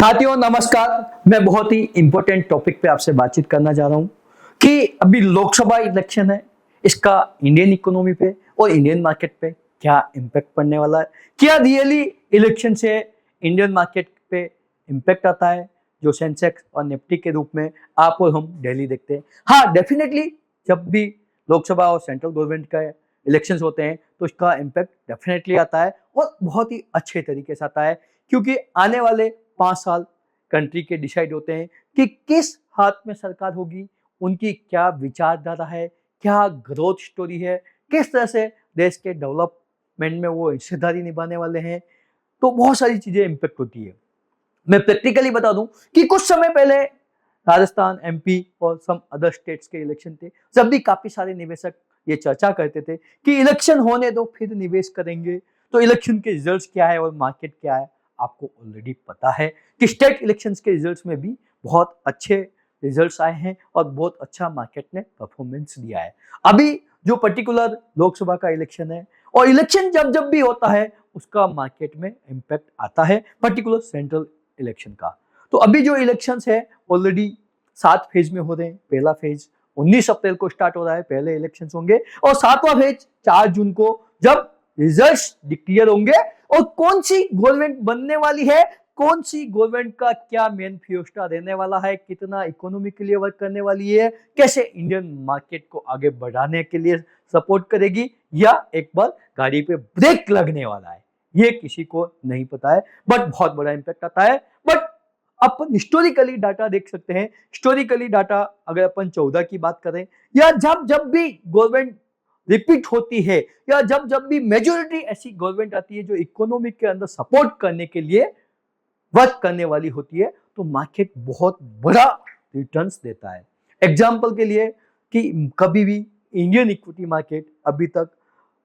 साथियों नमस्कार। मैं बहुत ही इंपॉर्टेंट टॉपिक पे आपसे बातचीत करना चाह रहा हूँ कि अभी लोकसभा इलेक्शन है, इसका इंडियन इकोनॉमी पे और इंडियन मार्केट पे क्या इम्पैक्ट पड़ने वाला है। क्या रियली इलेक्शन से इंडियन मार्केट पे इम्पैक्ट आता है, जो सेंसेक्स और निफ्टी के रूप में आप और हम डेली देखते हैं। हाँ, डेफिनेटली जब भी लोकसभा और सेंट्रल गवर्नमेंट का इलेक्शंस होते हैं तो इसका इम्पैक्ट डेफिनेटली आता है और बहुत ही अच्छे तरीके से आता है, क्योंकि आने वाले 5 साल कंट्री के डिसाइड होते हैं कि किस हाथ में सरकार होगी, उनकी क्या विचारधारा है, क्या ग्रोथ स्टोरी है, किस तरह से देश के डेवलपमेंट में वो हिस्सेदारी निभाने वाले हैं। तो बहुत सारी चीजें इम्पेक्ट होती है। मैं प्रैक्टिकली बता दूं कि कुछ समय पहले राजस्थान, एमपी और सम अदर स्टेट्स के इलेक्शन थे, जब भी काफी सारे निवेशक ये चर्चा करते थे कि इलेक्शन होने दो फिर निवेश करेंगे। तो इलेक्शन के रिजल्ट्स क्या है और मार्केट क्या है, आपको ऑलरेडी पता है कि स्टेट इलेक्शंस के रिजल्ट्स में भी बहुत अच्छे रिजल्ट्स आए हैं और बहुत अच्छा मार्केट ने परफॉर्मेंस दिया है। अभी जो पर्टिकुलर लोकसभा का इलेक्शन है, और इलेक्शन जब जब भी होता है उसका मार्केट में इम्पैक्ट आता है, पर्टिकुलर सेंट्रल इलेक्शन का। तो अभी जो इलेक्शंस है ऑलरेडी 7 फेज में हो रहे हैं। पहला फेज 19 अप्रैल को स्टार्ट हो रहा है, पहले इलेक्शंस होंगे, और 7वां फेज 4 जून को, जब रिजल्ट्स डिक्लेयर होंगे और कौन सी गवर्नमेंट बनने वाली है, कौन सी गवर्नमेंट का क्या मैनिफेस्टो रहने वाला है, कितना इकोनॉमी के लिए वर्क करने वाली है, कैसे इंडियन मार्केट को आगे बढ़ाने के लिए सपोर्ट करेगी, या एक बार गाड़ी पे ब्रेक लगने वाला है, ये किसी को नहीं पता है। बट बहुत बड़ा इंपैक्ट आता है। बट अपन हिस्टोरिकली डाटा देख सकते हैं। हिस्टोरिकली डाटा अगर अपन 14 की बात करें, या जब जब भी गवर्नमेंट रिपीट होती है, या जब जब भी मेजोरिटी ऐसी गवर्नमेंट आती है जो इकोनॉमी के अंदर सपोर्ट करने के लिए वर्क करने वाली होती है, तो मार्केट बहुत बड़ा रिटर्न्स देता है। एग्जांपल के लिए कि कभी भी इंडियन इक्विटी मार्केट अभी तक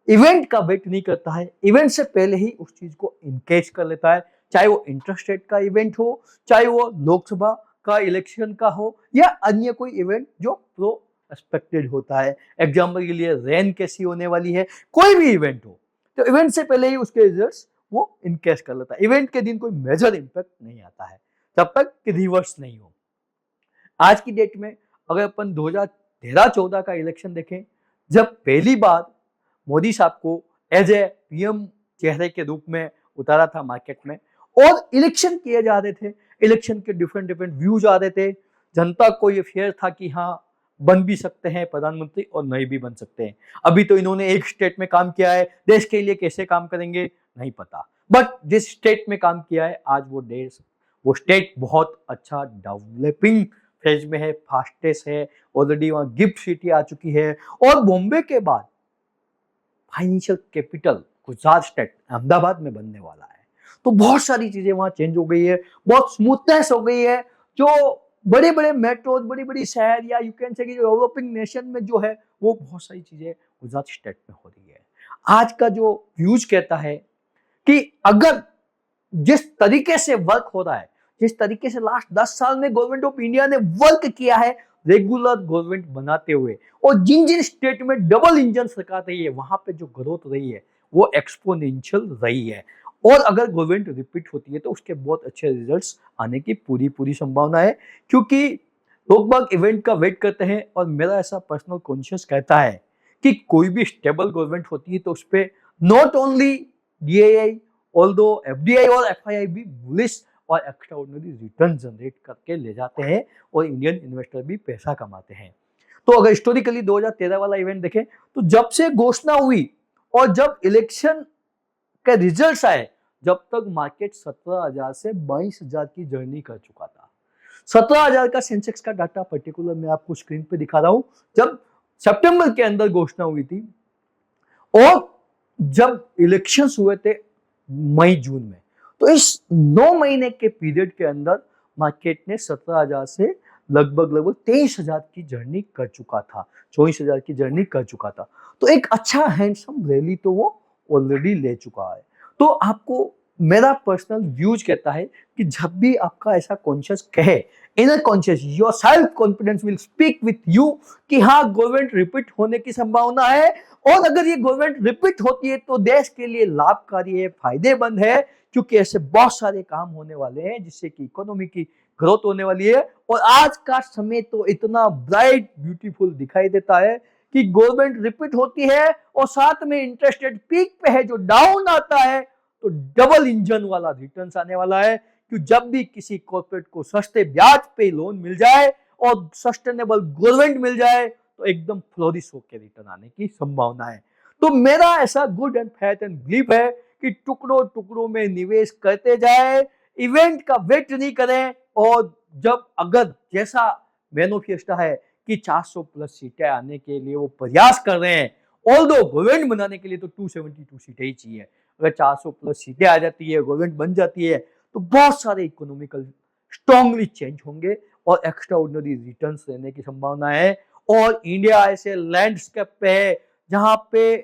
इवेंट का वेट नहीं करता है, इवेंट से पहले ही उस चीज को इनकेश कर लेता है, चाहे वो इंटरेस्ट रेट का इवेंट हो, चाहे वो लोकसभा का इलेक्शन का हो, या अन्य कोई इवेंट जो प्रो एक्सपेक्टेड होता है। एग्जाम्पल के लिए रेन कैसी होने वाली है, कोई भी इवेंट हो, तो इवेंट से पहले ही उसके रिजल्ट्स वो इनकेश कर लेता है। इवेंट के दिन कोई मेजर इंपैक्ट नहीं आता है जब तक कि रिवर्स नहीं हो। आज की डेट में अगर अपन 2013-14 का इलेक्शन देखें, जब पहली बार मोदी साहब को एज ए पीएम चेहरे के रूप में उतारा था मार्केट में, और इलेक्शन किए जा रहे थे, इलेक्शन के डिफरेंट डिफरेंट व्यूज आ रहे थे, जनता को ये फेयर था कि हाँ बन भी सकते हैं प्रधानमंत्री और नहीं भी बन सकते हैं। अभी तो इन्होंने एक स्टेट में काम किया है, देश के लिए कैसे काम करेंगे नहीं पता, बट जिस स्टेट में काम किया है आज वो स्टेट बहुत अच्छा डेवलपिंग फेज में है, फास्टेस्ट है, ऑलरेडी वहां गिफ्ट सिटी आ चुकी है, और बॉम्बे के बाद financial capital Gujarat state Ahmedabad में बनने वाला है। तो बहुत सारी चीजें वहां चेंज हो गई है, बहुत स्मूथनेस हो गई है। जो बड़े बड़े मेट्रोज, बड़ी बड़ी शहर, या यू कैन से कि जो डेवलपिंग नेशन में जो है, वो बहुत सारी चीजें गुजरात स्टेट में हो रही है। आज का जो व्यूज कहता है कि अगर जिस तरीके से वर्क हो रहा है, जिस तरीके से लास्ट 10 साल में गवर्नमेंट ऑफ इंडिया ने वर्क किया है रेगुलर गवर्नमेंट बनाते हुए, और जिन जिन स्टेट में डबल इंजन सरकार रही है, वहां पे जो ग्रोथ रही है वो एक्सपोनेंशियल रही है। और अगर गवर्नमेंट रिपीट होती है तो उसके बहुत अच्छे रिजल्ट्स आने की पूरी पूरी संभावना है, क्योंकि लोग बाग इवेंट का वेट करते हैं। और मेरा ऐसा पर्सनल कॉन्शियस कहता है कि कोई भी स्टेबल गवर्नमेंट होती है तो उस पर not only DII, although FDI और एफआईआई भी बुलिश और एक्स्ट्राऑर्डिनरी रिटर्न जनरेट करके ले जाते हैं, और इंडियन इन्वेस्टर भी पैसा कमाते हैं। तो अगर हिस्टोरिकली 2013 वाला इवेंट देखें, तो जब से घोषणा हुई और जब इलेक्शन के रिजल्ट्स आए, जब तक मार्केट 17,000 से 22,000 की जर्नी कर चुका था। 17,000 का सेंसेक्स का डाटा पर्टिकुलर मैं आपको स्क्रीन पे दिखा रहा हूं, जब सितंबर के अंदर घोषणा हुई थी, और जब इलेक्शंस हुए थे मई जून में, तो इस 9 महीने के पीरियड के अंदर मार्केट ने 17,000 से लगभग 23,000 की जर्नी कर चुका था, 24,000 की जर्नी कर चुका था। तो एक अच्छा हैंडसम रैली तो वो ऑलरेडी ले चुका है। तो आपको मेरा पर्सनल व्यूज कहता है कि जब भी आपका ऐसा कॉन्शियस कहे, inner conscious, your self confidence will speak with you कि हाँ गवर्नमेंट रिपीट होने की संभावना है, और अगर ये गवर्नमेंट रिपीट होती है तो देश के लिए लाभकारी है, फायदेमंद है, क्योंकि ऐसे बहुत सारे काम होने वाले हैं जिससे कि इकोनॉमी की ग्रोथ होने वाली है। और आज का समय तो इतना ब्राइट ब्यूटीफुल दिखाई देता है कि गवर्नमेंट रिपीट होती है और साथ में इंटरेस्ट रेट पीक पे है, जो डाउन आता है तो डबल इंजन वाला रिटर्न्स आने वाला है। कि जब भी किसी कॉर्पोरेट को सस्ते ब्याज पे लोन मिल जाए और सस्टेनेबल गवर्नमेंट मिल जाए तो एकदम फ्लोरिश होकर रिटर्न आने की संभावना है। तो मेरा ऐसा good and faith and belief है कि टुकड़ों टुकड़ों में निवेश करते जाए, इवेंट का वेट नहीं करें। और जब अगर जैसा मैनिफेस्टो है कि 400 प्लस सीटें आने के लिए वो प्रयास कर रहे हैं, ऑल्दो गवर्नमेंट बनाने के लिए तो 272 सीटें ही चाहिए। अगर 400 प्लस सीटें आ जाती है, गवर्नमेंट बन जाती है, तो बहुत सारे इकोनॉमिकल स्ट्रांगली चेंज होंगे और एक्स्ट्रा ऑर्डिनरी रिटर्न्स लेने की संभावना है। और इंडिया ऐसे लैंडस्केप पे है जहां पे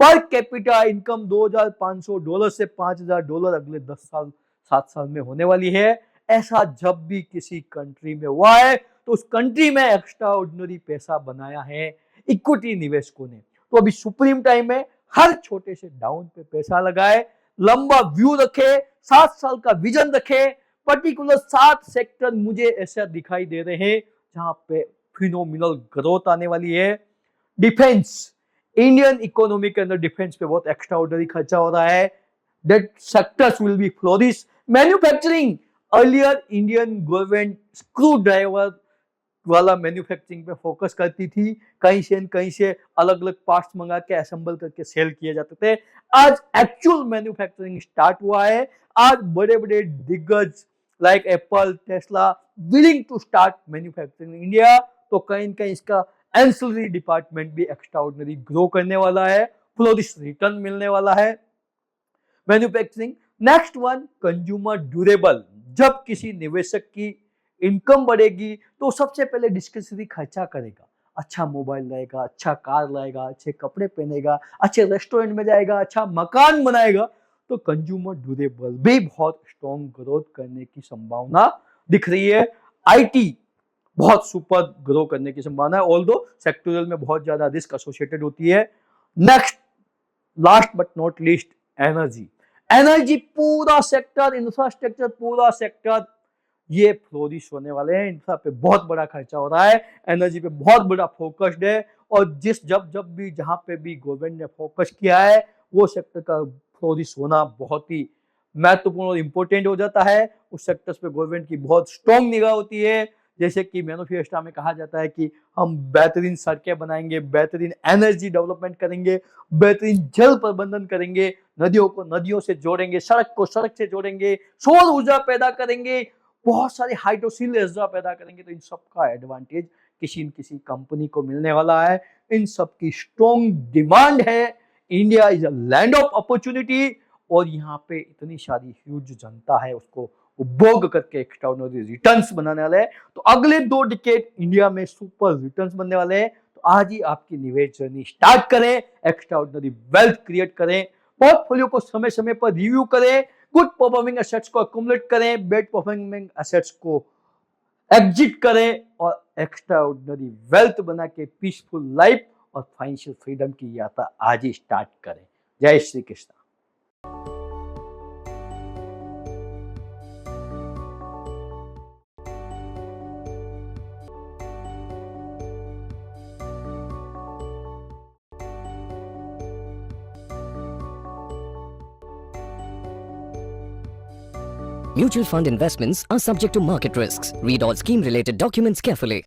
पर कैपिटा इनकम $2,500 से $5,000 अगले 10 साल 7 साल में होने वाली है। ऐसा जब भी किसी कंट्री में हुआ है तो उस कंट्री में एक्स्ट्रा ऑर्डिनरी पैसा बनाया है इक्विटी निवेशकों ने। तो अभी सुप्रीम टाइम है, हर छोटे से डाउन पे पैसा लगाए, लंबा व्यू रखे, 7 साल का विजन रखे। पर्टिकुलर 7 सेक्टर मुझे ऐसा दिखाई दे रहे हैं जहां पे फिनोमिनल ग्रोथ आने वाली है। डिफेंस, इंडियन इकोनॉमी के अंदर डिफेंस पे बहुत एक्स्ट्रा ऑर्डिनरी खर्चा हो रहा है। That sectors will be flourish. Manufacturing, earlier Indian government screw driver वाला मैन्युफैक्चरिंग पे फोकस करती थी, कहीं से अलग अलग पार्ट्स मंगा के असेंबल करके सेल किए जाते थे। आज एक्चुअल मैन्युफैक्चरिंग स्टार्ट हुआ है। आज बड़े बड़े दिग्गज like Apple, Tesla willing to start manufacturing in India. तो कहीं ना कहीं इसका एंसिलरी डिपार्टमेंट भी एक्स्ट्रा ऑर्डिनरी ग्रो करने वाला है, फ्लोरिश रिटर्न मिलने वाला है manufacturing. Next one, consumer durable. जब किसी निवेशक की इनकम बढ़ेगी तो सबसे पहले डिस्क्रिशनरी खर्चा करेगा। अच्छा मोबाइल लाएगा, अच्छा कार लाएगा, अच्छे कपड़े पहनेगा, अच्छे रेस्टोरेंट में जाएगा, अच्छा मकान बनाएगा। तो कंज्यूमर ड्यूरेबल भी बहुत स्ट्रॉन्ग ग्रोथ करने की संभावना दिख रही है। आईटी बहुत सुपर ग्रो करने की संभावना है, ऑल्दो सेक्टोरल में बहुत ज्यादा रिस्क एसोसिएटेड होती है। Next, last but not least, energy. Energy पूरा सेक्टर, इंफ्रास्ट्रक्चर पूरा सेक्टर ये फ्लोरिश होने वाले हैं। इंफ्रा पे बहुत बड़ा खर्चा हो रहा है, एनर्जी पे बहुत बड़ा फोकस्ड है। और जब भी जहां पे भी गवर्नमेंट ने फोकस किया है वो सेक्टर का फ्लोरिश होना बहुत ही महत्वपूर्ण और इंपॉर्टेंट हो जाता है। उस सेक्टर्स पे गवर्नमेंट की बहुत स्ट्रॉन्ग निगाह होती है। जैसे कि मैनिफेस्टो में कहा जाता है कि हम बेहतरीन सड़कें बनाएंगे, बेहतरीन एनर्जी डेवलपमेंट करेंगे, बेहतरीन जल प्रबंधन करेंगे, नदियों को नदियों से जोड़ेंगे, सड़क को सड़क से जोड़ेंगे, सौर ऊर्जा पैदा करेंगे, बहुत सारे हाइड्रोसिल ऊर्जा पैदा करेंगे। तो इन सब का एडवांटेज किसी न किसी कंपनी को मिलने वाला है। इन सब की स्ट्रॉन्ग डिमांड है। India is a land of opportunity और यहाँ पे इतनी सारी ह्यूज जनता है, उसको उपभोग करके एक्स्ट्राऑर्डिनरी रिटर्न्स बनाने वाले हैं। तो अगले 2 डिकेड इंडिया में सुपर रिटर्न्स बनने वाले हैं। तो आज ही आपकी निवेश जर्नी स्टार्ट करें, एक्स्ट्राऑर्डिनरी वेल्थ क्रिएट करें, पोर्टफोलियो को समय समय पर रिव्यू करें, गुड परफॉर्मिंग एसेट्स को अक्यूमुलेट करें, बैड परफॉर्मिंग एसेट्स को एग्जिट करें और एक्स्ट्राऑर्डिनरी वेल्थ बना के पीसफुल लाइफ और फाइनेंशियल फ्रीडम की यात्रा आज ही स्टार्ट करें। जय Shri Krishna. Mutual fund investments are subject to market risks. Read all scheme-related documents carefully.